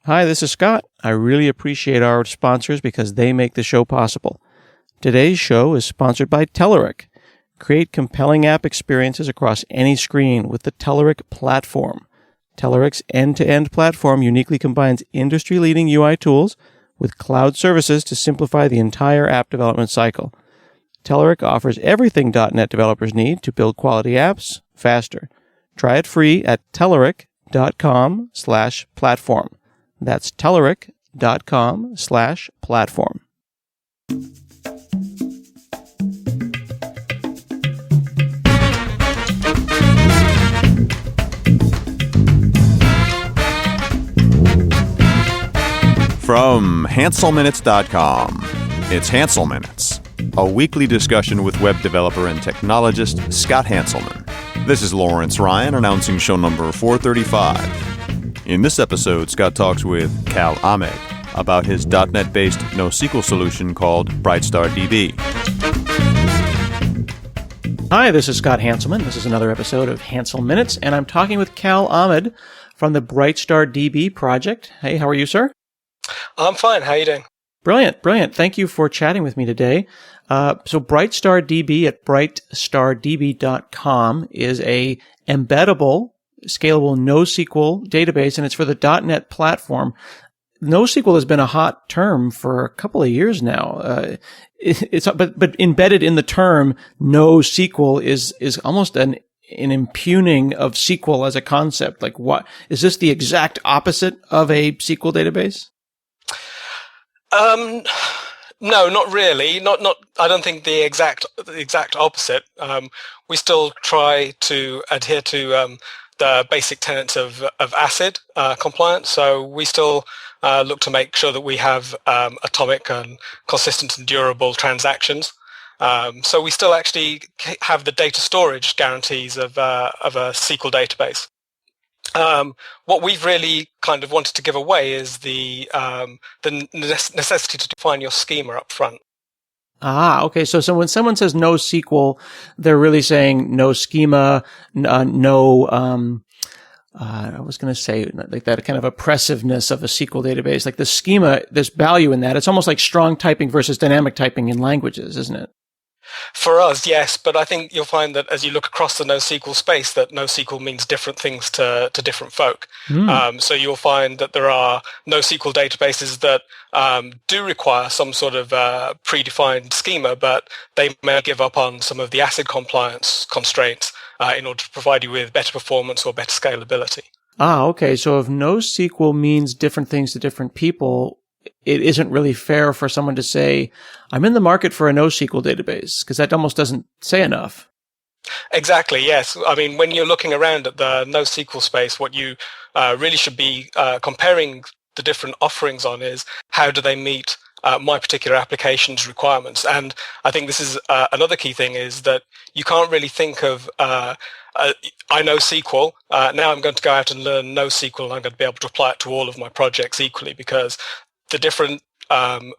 Hi, this is Scott. I really appreciate our sponsors because they make the show possible. Today's show is sponsored by Telerik. Create compelling app experiences across any screen with the Telerik platform. Telerik's end-to-end platform uniquely combines industry-leading UI tools with cloud services to simplify the entire app development cycle. Telerik offers everything .NET developers need to build quality apps faster. Try it free at telerik.com/platform. That's telerik.com/platform. From HanselMinutes.com, it's Hansel Minutes, a weekly discussion with web developer and technologist Scott Hanselman. This is Lawrence Ryan announcing show number 435. In this episode, Scott talks with Kal Ahmed about his .NET-based NoSQL solution called BrightstarDB. Hi, this is Scott Hanselman. This is another episode of Hansel Minutes, and I'm talking with Kal Ahmed from the BrightstarDB project. Hey, how are you, sir? I'm fine. How are you doing? Brilliant. Thank you for chatting with me today. So BrightstarDB at BrightstarDB.com is a embeddable, scalable NoSQL database, and it's for the .NET platform. NoSQL has been a hot term for a couple of years now. But embedded in the term NoSQL is almost an impugning of SQL as a concept. Like, what is this? The exact opposite of a SQL database? No, not really. Not. I don't think the exact opposite. We still try to adhere to the basic tenets of ACID compliance. So we still look to make sure that we have atomic and consistent and durable transactions. So we still actually have the data storage guarantees of a SQL database. What we've really kind of wanted to give away is the necessity to define your schema up front. Okay. So when someone says NoSQL, they're really saying no schema, I was going to say like that kind of oppressiveness of a SQL database. Like the schema, there's value in that. It's almost like strong typing versus dynamic typing in languages, isn't it? For us, yes, but I think you'll find that as you look across the NoSQL space, that NoSQL means different things to different folk. So you'll find that there are NoSQL databases that do require some sort of predefined schema, but they may give up on some of the ACID compliance constraints in order to provide you with better performance or better scalability. Okay. So if NoSQL means different things to different people, it isn't really fair for someone to say, I'm in the market for a NoSQL database, because that almost doesn't say enough. Exactly, yes. I mean, when you're looking around at the NoSQL space, what you really should be comparing the different offerings on is how do they meet my particular application's requirements. And I think this is another key thing is that you can't really think of I know SQL, now I'm going to go out and learn NoSQL and I'm going to be able to apply it to all of my projects equally, because the different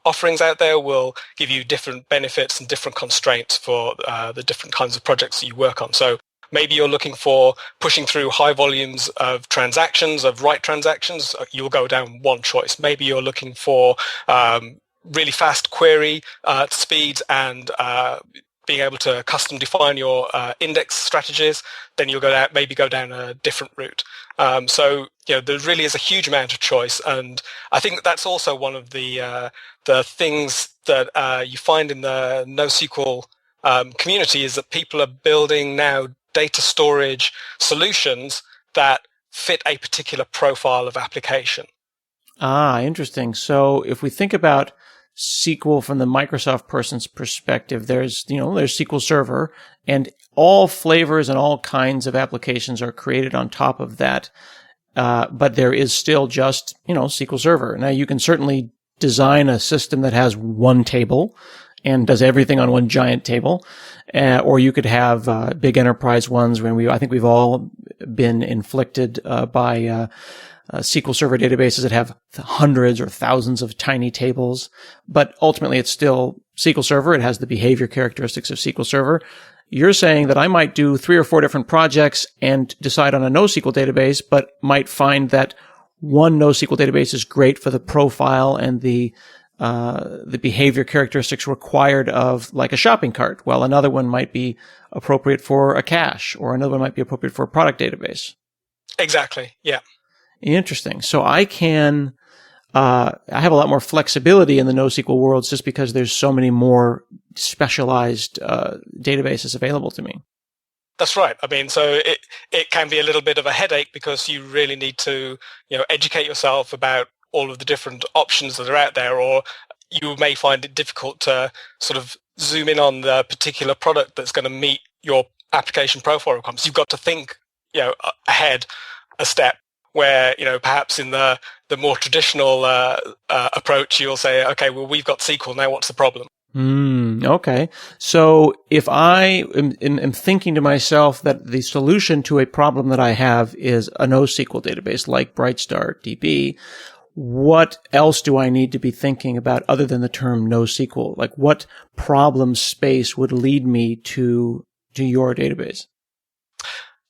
offerings out there will give you different benefits and different constraints for the different kinds of projects that you work on. So maybe you're looking for pushing through high volumes of transactions, of write transactions, you'll go down one choice. Maybe you're looking for really fast query speeds and being able to custom define your index strategies, then you'll go down a different route. So there really is a huge amount of choice, and I think that's also one of the things that you find in the NoSQL community is that people are building now data storage solutions that fit a particular profile of application. Interesting. So if we think about SQL from the Microsoft person's perspective, there's SQL Server, and all flavors and all kinds of applications are created on top of that. But there is still just, SQL Server. Now you can certainly design a system that has one table and does everything on one giant table. Or you could have, big enterprise ones I think we've all been inflicted, by, SQL Server databases that have hundreds or thousands of tiny tables, but ultimately it's still SQL Server. It has the behavior characteristics of SQL Server. You're saying that I might do 3 or 4 different projects and decide on a NoSQL database, but might find that one NoSQL database is great for the profile and the behavior characteristics required of like a shopping cart, while another one might be appropriate for a cache, or another one might be appropriate for a product database. Exactly. Yeah. Interesting. So I have a lot more flexibility in the NoSQL worlds just because there's so many more specialized databases available to me. That's right. I mean, so it can be a little bit of a headache because you really need to, educate yourself about all of the different options that are out there, or you may find it difficult to sort of zoom in on the particular product that's going to meet your application profile requirements. You've got to think, ahead a step, where, perhaps in the more traditional approach, you'll say, okay, well, we've got SQL, now what's the problem? Okay. So if I am thinking to myself that the solution to a problem that I have is a NoSQL database like BrightstarDB, what else do I need to be thinking about other than the term NoSQL? Like, what problem space would lead me to your database?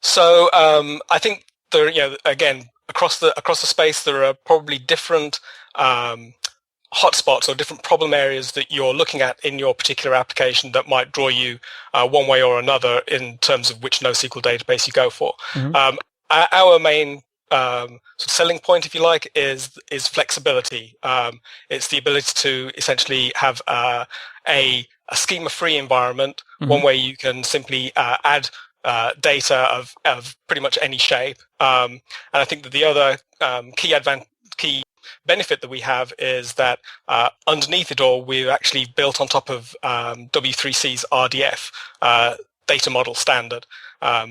So I think there, again, across the space, there are probably different hotspots or different problem areas that you're looking at in your particular application that might draw you one way or another in terms of which NoSQL database you go for. Mm-hmm. Our main sort of selling point, if you like, is flexibility. It's the ability to essentially have a schema-free environment, mm-hmm. one where you can simply add data of pretty much any shape. And I think that the other key benefit that we have is that underneath it all, we've actually built on top of W3C's RDF data model standard.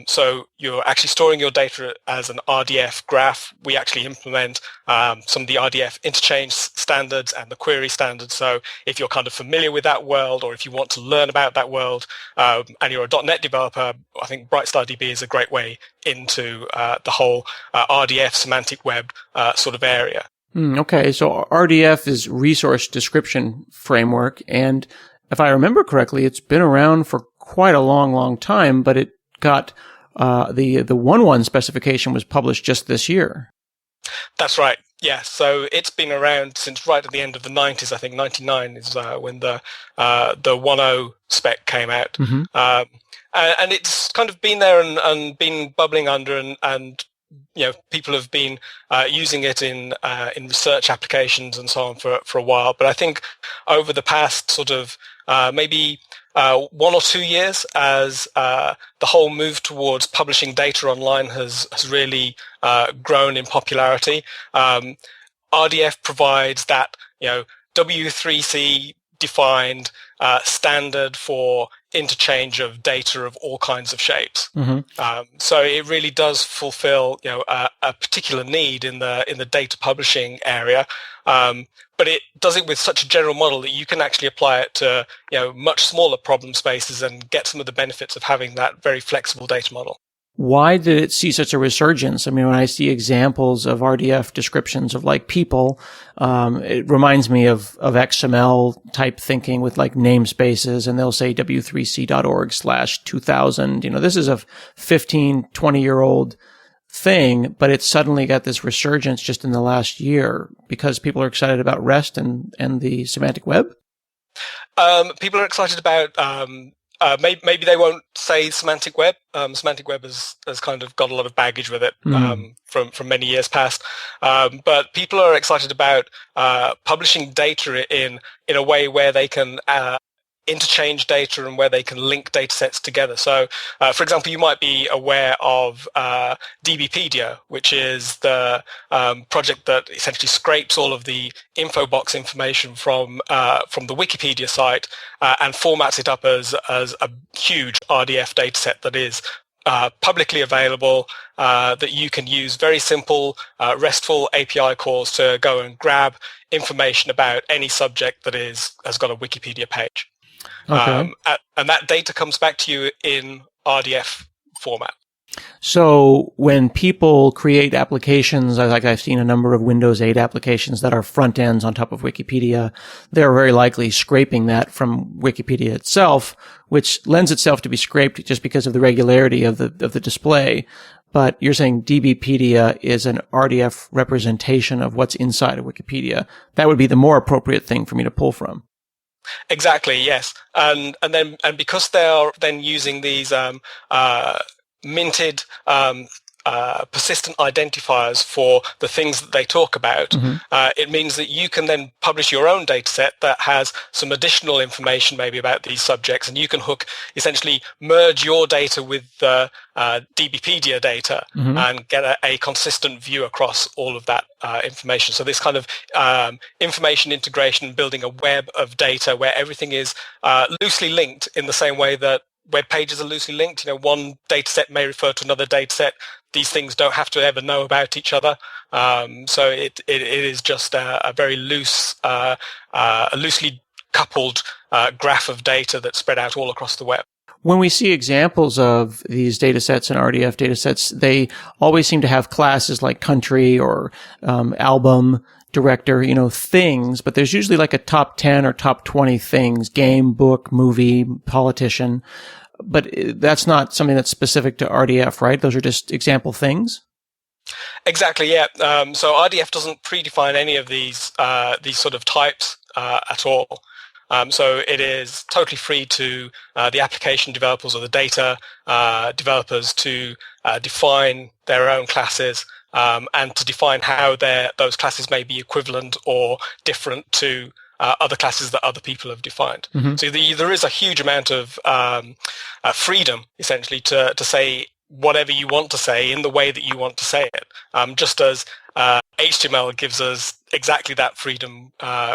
So you're actually storing your data as an RDF graph. We actually implement some of the RDF interchange standards and the query standards. So if you're kind of familiar with that world, or if you want to learn about that world, and you're a .NET developer, I think BrightstarDB is a great way into the whole RDF semantic web sort of area. Okay, so RDF is Resource Description Framework, and if I remember correctly, it's been around for quite a long time, but it got the 1.1 specification was published just this year. That's right. Yeah. So it's been around since right at the end of the 90s. I think 99 is when the 1.0 spec came out, mm-hmm. And it's kind of been there and been bubbling under, and people have been using it in research applications and so on for a while. But I think over the past sort of maybe 1 or 2 years, as the whole move towards publishing data online has really grown in popularity, RDF provides that W3C defined standard for interchange of data of all kinds of shapes. Mm-hmm. So it really does fulfill a particular need in the data publishing area. But it does it with such a general model that you can actually apply it to much smaller problem spaces and get some of the benefits of having that very flexible data model. Why did it see such a resurgence? I mean, when I see examples of RDF descriptions of like people, it reminds me of XML type thinking with like namespaces, and they'll say w3c.org/2000. This is a 15, 20-year-old thing, but it's suddenly got this resurgence just in the last year because people are excited about REST and the semantic web. People are excited about maybe they won't say semantic web. Semantic web has kind of got a lot of baggage with it from many years past. But people are excited about publishing data in a way where they can interchange data and where they can link data sets together. So, for example, you might be aware of DBpedia, which is the project that essentially scrapes all of the info box information from the Wikipedia site and formats it up as a huge RDF data set that is publicly available, that you can use very simple RESTful API calls to go and grab information about any subject that has got a Wikipedia page. Okay. And that data comes back to you in RDF format. So when people create applications, like I've seen a number of Windows 8 applications that are front ends on top of Wikipedia, they're very likely scraping that from Wikipedia itself, which lends itself to be scraped just because of the regularity of the display. but you're saying DBpedia is an RDF representation of what's inside of Wikipedia. That would be the more appropriate thing for me to pull from. Exactly, yes. And because they are then using these minted persistent identifiers for the things that they talk about, it means that you can then publish your own data set that has some additional information maybe about these subjects, and you can essentially merge your data with the DBpedia data and get a consistent view across all of that information. So this kind of information integration, building a web of data where everything is loosely linked in the same way that web pages are loosely linked. One data set may refer to another data set. These things don't have to ever know about each other. So it is just a very loosely coupled graph of data that's spread out all across the web. When we see examples of these data sets and RDF data sets, they always seem to have classes like country or album, director, things, but there's usually like a top 10 or top 20 things: game, book, movie, politician. But that's not something that's specific to RDF, right? Those are just example things? Exactly, yeah. So RDF doesn't predefine any of these sort of types at all. So it is totally free to the application developers or the data developers to define their own classes and to define how those classes may be equivalent or different to other classes that other people have defined. So there is a huge amount of freedom, essentially, to say whatever you want to say in the way that you want to say it, just as HTML gives us exactly that freedom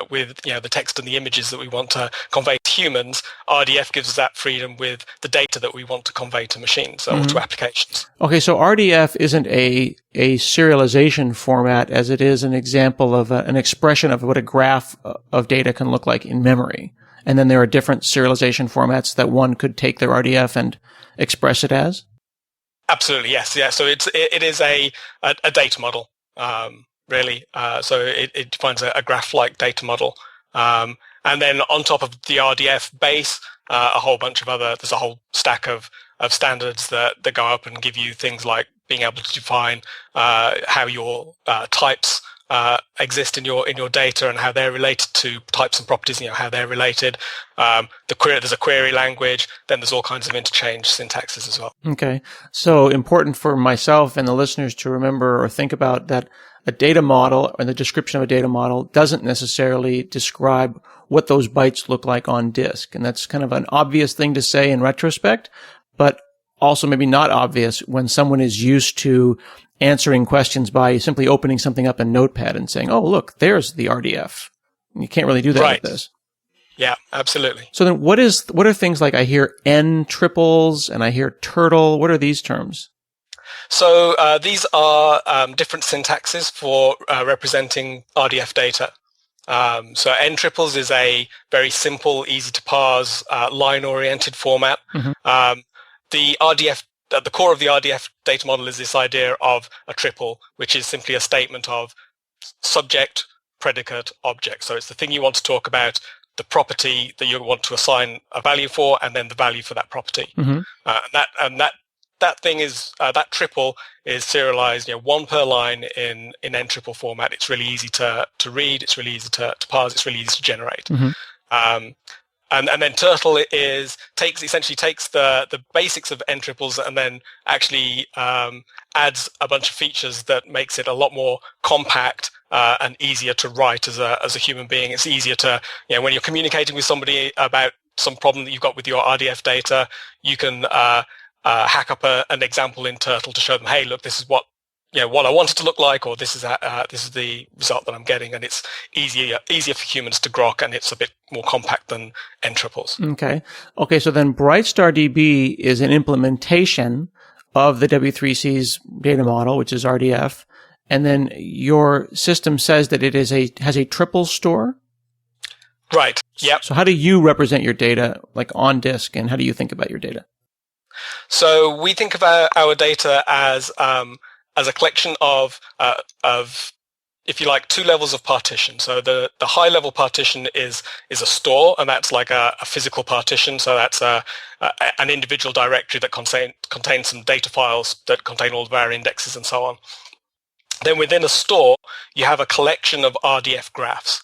with the text and the images that we want to convey to humans. RDF gives us that freedom with the data that we want to convey to machines or to applications. Okay, so RDF isn't a serialization format as it is an example of an expression of what a graph of data can look like in memory. And then there are different serialization formats that one could take their RDF and express it as? Absolutely, yes. Yeah. So it is a data model, really. So it defines a graph-like data model. And then on top of the RDF base, there's a whole stack of standards that go up and give you things like being able to define how your types exist in your data and how they're related to types and properties, how they're related. There's a query language, then there's all kinds of interchange syntaxes as well. Okay. So important for myself and the listeners to remember or think about that a data model or the description of a data model doesn't necessarily describe what those bytes look like on disk. And that's kind of an obvious thing to say in retrospect, but also maybe not obvious when someone is used to answering questions by simply opening something up in Notepad and saying, oh, look, there's the RDF. You can't really do that with this. Yeah, absolutely. So then what are things like, I hear N triples and I hear turtle. What are these terms? So these are different syntaxes for representing RDF data. So N triples is a very simple, easy to parse, line-oriented format. The RDF, at the core of the RDF data model is this idea of a triple, which is simply a statement of subject, predicate, object. So it's the thing you want to talk about, the property that you want to assign a value for, and then the value for that property. That thing is that triple is serialized, one per line in N triple format. It's really easy to read. It's really easy to parse. It's really easy to generate. And then turtle essentially takes the basics of N triples and then actually adds a bunch of features that makes it a lot more compact and easier to write as a human being. It's easier to, when you're communicating with somebody about some problem that you've got with your RDF data, you can hack up an example in Turtle to show them, hey, look, this is what I want it to look like, or this is the result that I'm getting, and it's easier for humans to grok, and it's a bit more compact than N triples. Okay. So then BrightstarDB is an implementation of the W3C's data model, which is RDF, and then your system says that it has a triple store. Right. Yep. So how do you represent your data, like on disk, and how do you think about your data? So we think about our data as a collection of if you like, two levels of partition. So the high level partition is a store, and that's like a physical partition. So that's an individual directory that contains some data files that contain all of our indexes and so on. Then within a store, you have a collection of RDF graphs.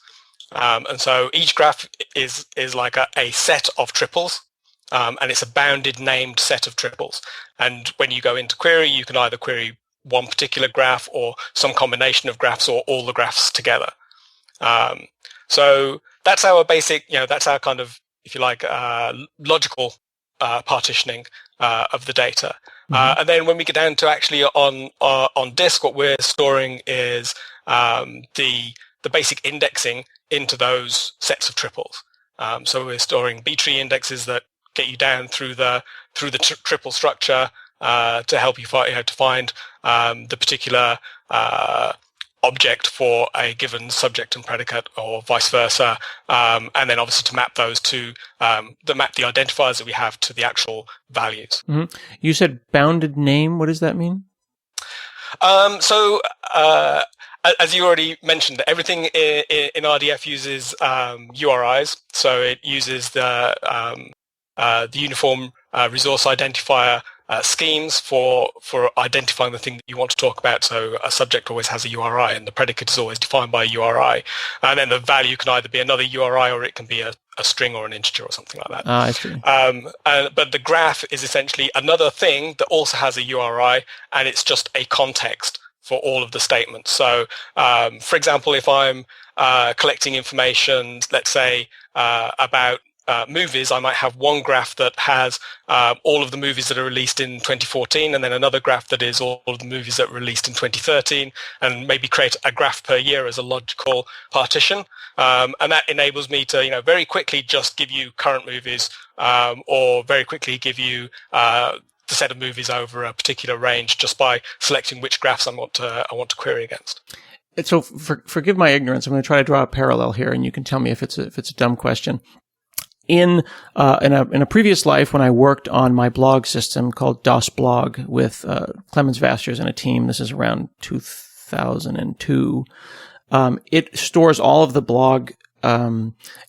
And so each graph is like a set of triples, and it's a bounded named set of triples. And when you go into query, you can either query one particular graph or some combination of graphs or all the graphs together. So that's our basic, that's our kind of, if you like, logical partitioning of the data. And then when we get down to actually on disk, what we're storing is the basic indexing into those sets of triples. So we're storing B-tree indexes that get you down through the triple structure to help you to find the particular object for a given subject and predicate, or vice versa, and then obviously to map those to map the identifiers that we have to the actual values. Mm-hmm. You said bounded name. What does that mean? So as you already mentioned, everything in RDF uses URIs. So it uses the uniform resource identifier schemes for identifying the thing that you want to talk about. So a subject always has a URI, and the predicate is always defined by a URI. And then the value can either be another URI, or it can be a string or an integer or something like that. I see. But the graph is essentially another thing that also has a URI, and it's just a context for all of the statements. So, for example, if I'm collecting information, let's say, about movies, I might have one graph that has all of the movies that are released in 2014, and then another graph that is all of the movies that were released in 2013, and maybe create a graph per year as a logical partition. And that enables me to, very quickly just give you current movies, or very quickly give you the set of movies over a particular range just by selecting which graphs I want to query against. So forgive my ignorance. I'm going to try to draw a parallel here, and you can tell me if it's a dumb question. In a previous life, when I worked on my blog system called DOS Blog with Clemens Vasters and a team, this is around 2002. It stores all of the blog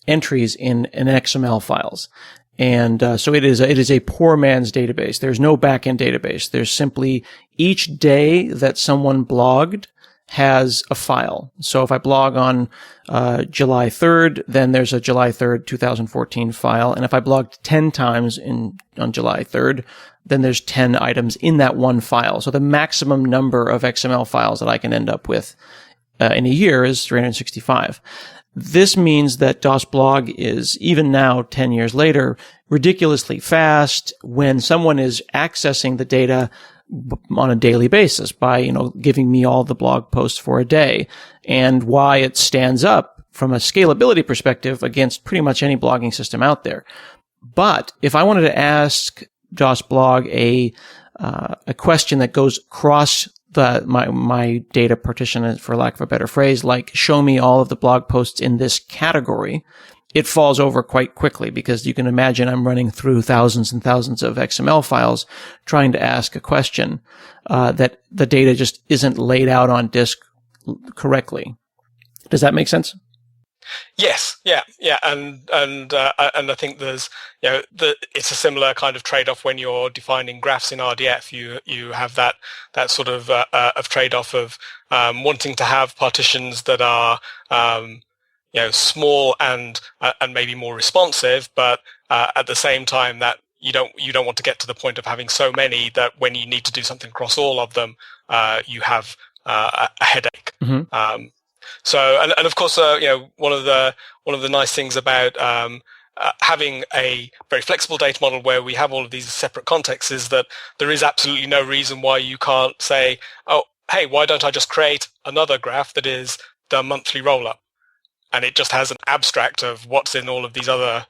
entries in XML files. And so it is a poor man's database. There's no backend database. There's simply each day that someone blogged has a file. So if I blog on July 3rd, then there's a July 3rd, 2014 file. And if I blogged 10 times on July 3rd, then there's 10 items in that one file. So the maximum number of XML files that I can end up with in a year is 365. This means that DOS Blog is, even now, 10 years later, ridiculously fast when someone is accessing the data on a daily basis by, giving me all the blog posts for a day, and why it stands up from a scalability perspective against pretty much any blogging system out there. But if I wanted to ask DOS Blog a question that goes across my data partition, for lack of a better phrase, like show me all of the blog posts in this category, it falls over quite quickly, because you can imagine I'm running through thousands and thousands of XML files trying to ask a question that the data just isn't laid out on disk correctly. Does that make sense? Yes, yeah, and I think there's, it's a similar kind of trade-off when you're defining graphs in RDF. You have that sort of trade-off of wanting to have partitions that are small and maybe more responsive, but at the same time that you don't want to get to the point of having so many that when you need to do something across all of them, you have a headache. Mm-hmm. So, and of course, one of the nice things about having a very flexible data model where we have all of these separate contexts is that there is absolutely no reason why you can't say, oh, hey, why don't I just create another graph that is the monthly roll-up? And it just has an abstract of what's in all of these other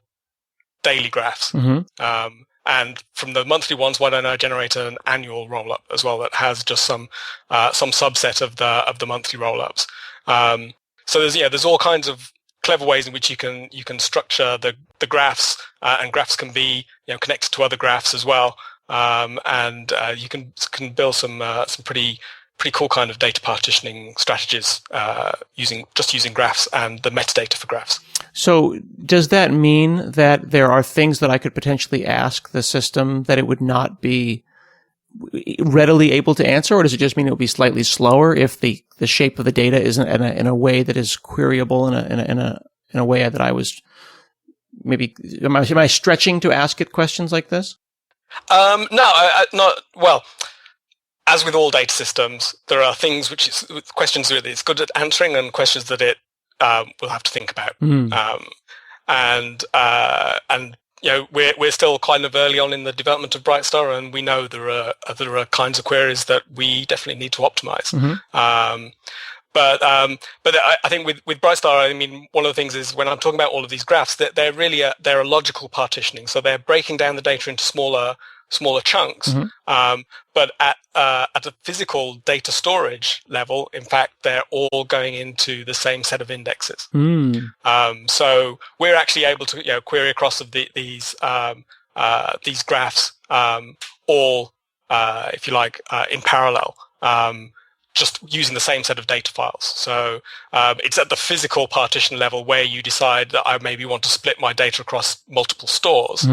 daily graphs. Mm-hmm. And from the monthly ones, why don't I generate an annual roll-up as well that has just some subset of the monthly roll-ups? So there's all kinds of clever ways in which you can structure the graphs, and graphs can be connected to other graphs as well, and you can build some pretty pretty cool kind of data partitioning strategies using graphs and the metadata for graphs. So does that mean that there are things that I could potentially ask the system that it would not be readily able to answer, or does it just mean it will be slightly slower if the shape of the data isn't in a way that is queryable in a way that I was maybe am I stretching to ask it questions like this? No, not well. As with all data systems, there are things questions that it's good at answering and questions that it will have to think about. And we're still kind of early on in the development of Brightstar, and we know there are kinds of queries that we definitely need to optimize. But I think with Brightstar, I mean, one of the things is when I'm talking about all of these graphs, that they're a logical partitioning. So they're breaking down the data into smaller chunks. But at a physical data storage level, in fact, they're all going into the same set of indexes. So we're actually able to query across these graphs all, if you like, in parallel. Just using the same set of data files. So it's at the physical partition level where you decide that I maybe want to split my data across multiple stores,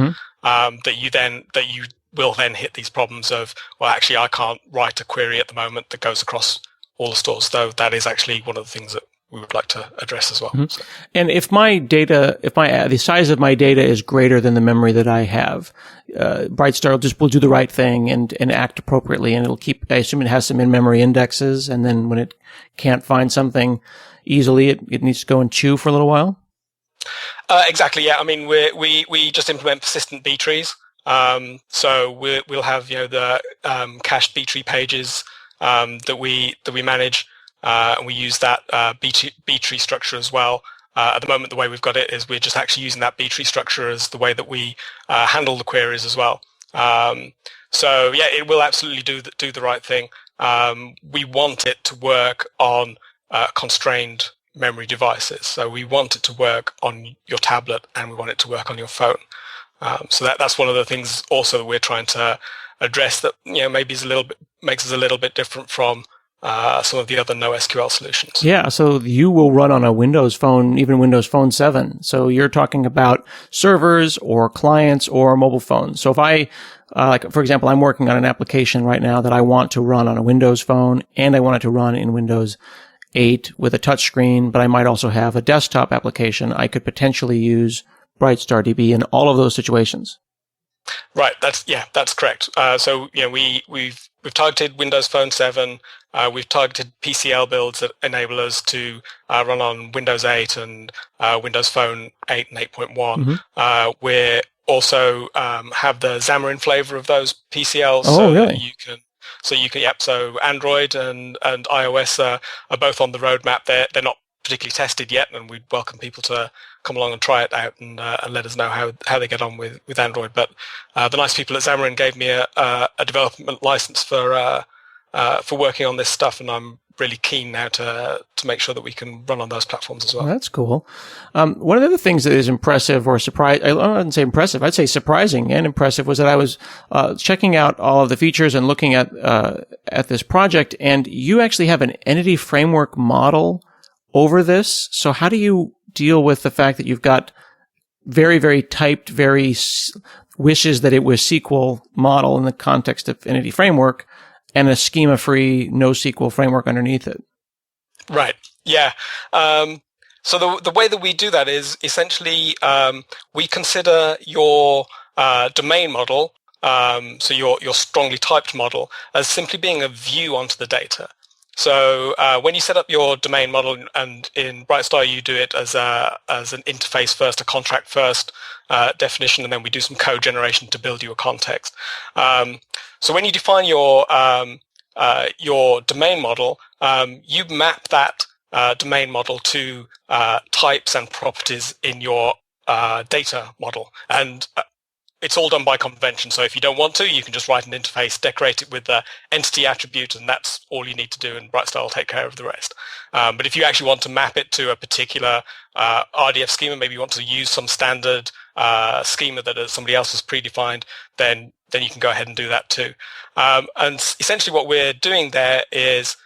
that you will then hit these problems of, well, actually, I can't write a query at the moment that goes across all the stores, though that is actually one of the things that we would like to address as well. So. And if the size of my data is greater than the memory that I have, Brightstar will do the right thing and act appropriately, and I assume it has some in-memory indexes, and then when it can't find something easily, it needs to go and chew for a little while? Exactly, yeah. I mean, we just implement persistent B trees. So we'll have the cached B tree pages that we manage. And we use that B tree structure as well. At the moment, the way we've got it is we're just actually using that B tree structure as the way that we handle the queries as well. So yeah, it will absolutely do the right thing. We want it to work on constrained memory devices. So we want it to work on your tablet and we want it to work on your phone. So that's one of the things also that we're trying to address that maybe makes us a little bit different from some of the other NoSQL solutions. Yeah, so you will run on a Windows phone, even Windows Phone 7. So you're talking about servers or clients or mobile phones. So if I, for example, I'm working on an application right now that I want to run on a Windows phone and I want it to run in Windows 8 with a touchscreen, but I might also have a desktop application. I could potentially use BrightstarDB in all of those situations. Right. That's correct. So we've targeted Windows Phone 7. We've targeted PCL builds that enable us to run on Windows 8 and Windows Phone 8 and 8.1. We also have the Xamarin flavor of those PCLs. Oh, really? So Android and iOS are both on the roadmap. They're not particularly tested yet, and we'd welcome people to come along and try it out and let us know how they get on with Android. But the nice people at Xamarin gave me a development license for working on this stuff, and I'm really keen now to make sure that we can run on those platforms as well. That's cool. One of the other things that is impressive or I wouldn't say impressive, I'd say surprising and impressive, was that I was checking out all of the features and looking at this project, and you actually have an entity framework model over this. So how do you deal with the fact that you've got very, very typed, very wishes that it was SQL model in the context of entity framework and a schema-free NoSQL framework underneath it? Right. Yeah. So the way that we do that is essentially we consider your domain model, so your strongly typed model, as simply being a view onto the data. So when you set up your domain model, and in Brightstar you do it as an interface first, a contract first definition, and then we do some code generation to build you a context. So when you define your domain model, you map that domain model to types and properties in your data model, and it's all done by convention. So if you don't want to, you can just write an interface, decorate it with the entity attribute, and that's all you need to do, and Brightstar will take care of the rest. But if you actually want to map it to a particular RDF schema, maybe you want to use some standard schema that somebody else has predefined, then then you can go ahead and do that too. And essentially what we're doing there is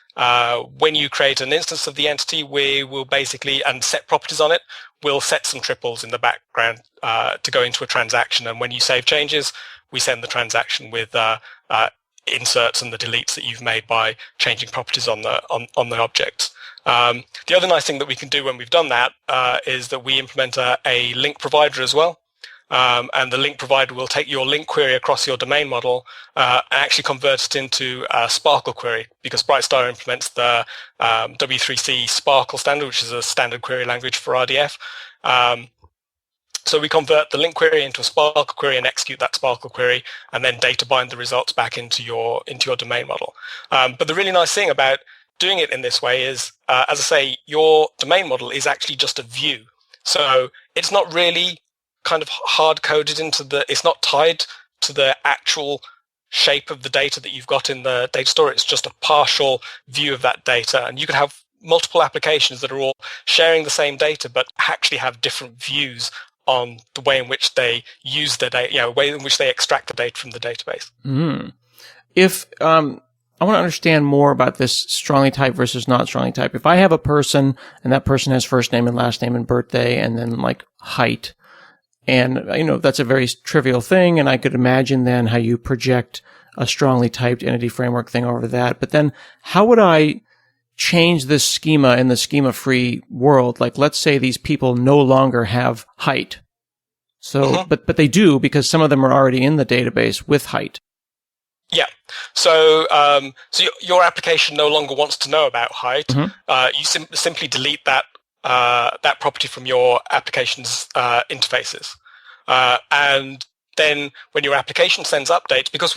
when you create an instance of the entity, we will basically, and set properties on it, we'll set some triples in the background to go into a transaction. And when you save changes, we send the transaction with inserts and the deletes that you've made by changing properties on the objects. The other nice thing that we can do when we've done that is that we implement a link provider as well. And the link provider will take your link query across your domain model and actually convert it into a Sparkle query, because Brightstar implements the W3C Sparkle standard, which is a standard query language for RDF. So we convert the link query into a Sparkle query and execute that Sparkle query, and then data bind the results back into your domain model. But the really nice thing about doing it in this way is, as I say, your domain model is actually just a view. So it's not really kind of hard-coded into it's not tied to the actual shape of the data that you've got in the data store. It's just a partial view of that data. And you can have multiple applications that are all sharing the same data, but actually have different views on the way in which they use the data, way in which they extract the data from the database. Mm. If I want to understand more about this strongly typed versus not strongly typed. If I have a person and that person has first name and last name and birthday and then like height, and that's a very trivial thing, and I could imagine then how you project a strongly typed entity framework thing over that. But then how would I change this schema in the schema-free world? Like, let's say these people no longer have height. So, but they do, because some of them are already in the database with height. Yeah. So, so your application no longer wants to know about height. You simply delete that property from your application's interfaces, and then when your application sends updates, because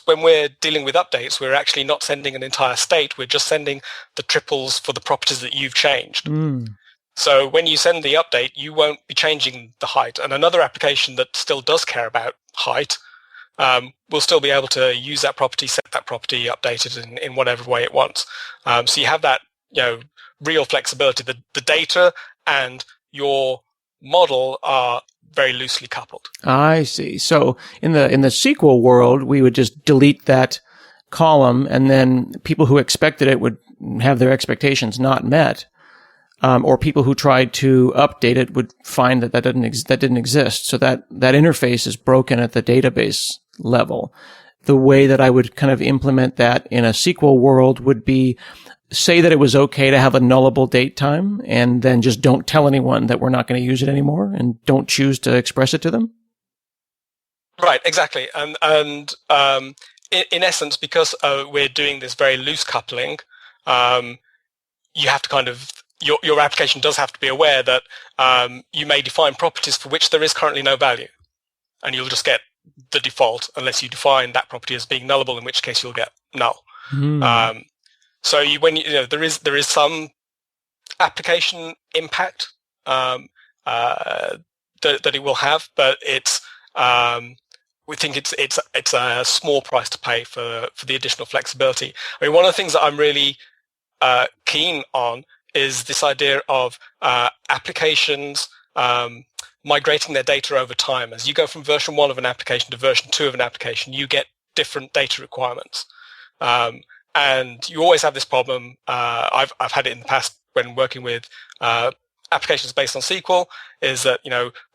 when we're dealing with updates, we're actually not sending an entire state. We're just sending the triples for the properties that you've changed. So when you send the update, you won't be changing the height. And another application that still does care about height will still be able to use that property, set that property, update it in whatever way it wants. So you have that, real flexibility. The data and your model are very loosely coupled. I see. So in the SQL world, we would just delete that column, and then people who expected it would have their expectations not met. Or people who tried to update it would find that didn't exist. So that interface is broken at the database level. The way that I would kind of implement that in a SQL world would be, say that it was okay to have a nullable date time, and then just don't tell anyone that we're not going to use it anymore, and don't choose to express it to them. Right, exactly. And in essence, because we're doing this very loose coupling, you have to kind of, your application does have to be aware that you may define properties for which there is currently no value, and you'll just get the default unless you define that property as being nullable, in which case you'll get null. So there is some application impact that it will have, but it's we think it's a small price to pay for the additional flexibility. I mean, one of the things that I'm really keen on is this idea of applications migrating their data over time. As you go from version 1 of an application to version 2 of an application, you get different data requirements. And you always have this problem. I've had it in the past when working with applications based on SQL, is that,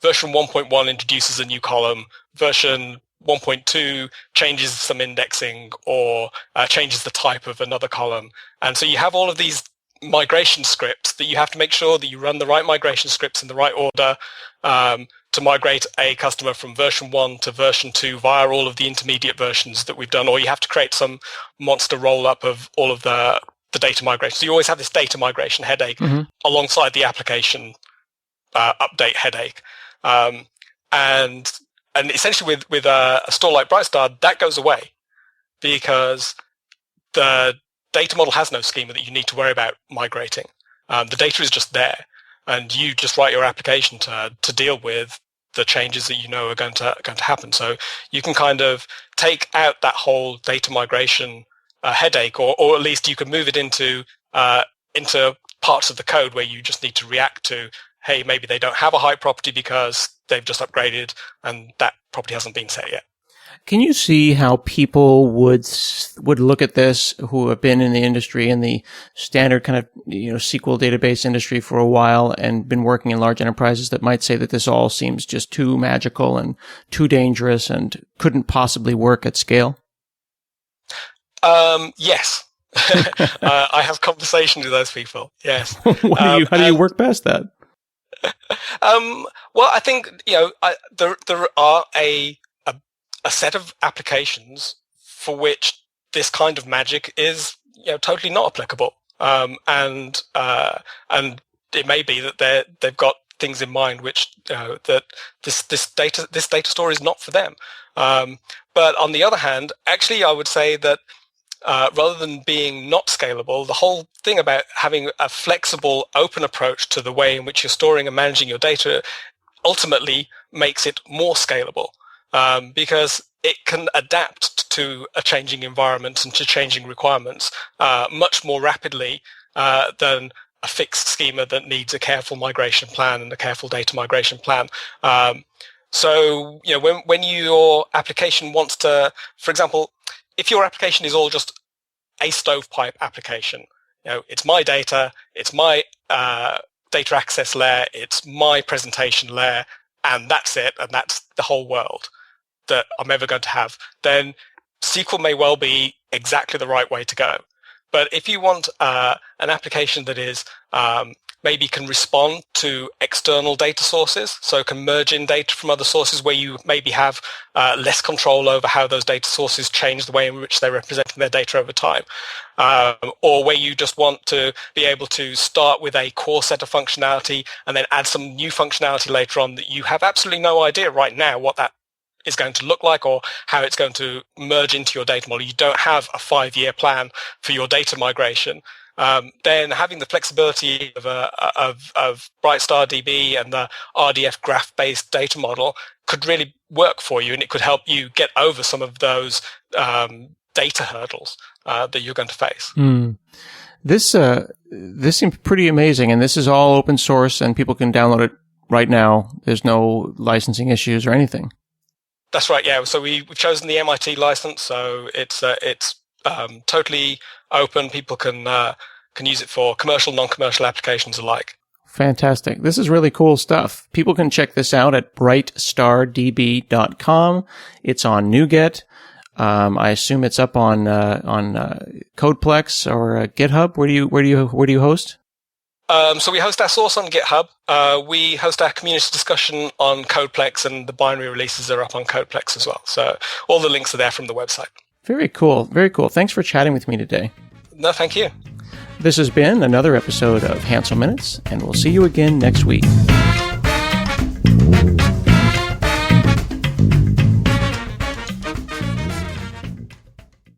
version 1.1 introduces a new column, version 1.2 changes some indexing or changes the type of another column. And so you have all of these migration scripts that you have to make sure that you run the right migration scripts in the right order to migrate a customer from version 1 to version 2 via all of the intermediate versions that we've done, or you have to create some monster roll-up of all of the data migration. So you always have this data migration headache alongside the application update headache. And essentially with a store like Brightstar, that goes away, because the data model has no schema that you need to worry about migrating. The data is just there, and you just write your application to deal with the changes that are going to happen. So you can kind of take out that whole data migration headache, or at least you can move it into parts of the code where you just need to react to, hey, maybe they don't have a height property because they've just upgraded and that property hasn't been set yet. Can you see how people would look at this who have been in the industry, in the standard kind of SQL database industry for a while and been working in large enterprises, that might say that this all seems just too magical and too dangerous and couldn't possibly work at scale? Yes. I have conversations with those people. Yes. How do you work past that? Well, I think there are a set of applications for which this kind of magic is totally not applicable, and it may be that they've got things in mind which that this data store is not for them. But on the other hand, actually, I would say that rather than being not scalable, the whole thing about having a flexible, open approach to the way in which you're storing and managing your data ultimately makes it more scalable, because it can adapt to a changing environment and to changing requirements much more rapidly than a fixed schema that needs a careful migration plan and a careful data migration plan. So, when your application wants to, for example, if your application is all just a stovepipe application, it's my data, it's my data access layer, it's my presentation layer, and that's it, and that's the whole world that I'm ever going to have, then SQL may well be exactly the right way to go. But if you want an application that is maybe can respond to external data sources, so can merge in data from other sources where you maybe have less control over how those data sources change the way in which they're representing their data over time, or where you just want to be able to start with a core set of functionality and then add some new functionality later on that you have absolutely no idea right now what that is going to look like or how it's going to merge into your data model. You don't have a 5-year plan for your data migration. Then having the flexibility of BrightstarDB and the RDF graph-based data model could really work for you, and it could help you get over some of those data hurdles that you're going to face. This seems pretty amazing, and this is all open source, and people can download it right now. There's no licensing issues or anything. That's right. Yeah. So we've chosen the MIT license, so it's totally open. People can use it for commercial, non-commercial applications alike. Fantastic. This is really cool stuff. People can check this out at BrightstarDB.com. It's on NuGet. I assume it's up on Codeplex or GitHub. Where do you host? So we host our source on GitHub. We host our community discussion on Codeplex, and the binary releases are up on Codeplex as well. So all the links are there from the website. Very cool. Very cool. Thanks for chatting with me today. No, thank you. This has been another episode of Hansel Minutes, and we'll see you again next week.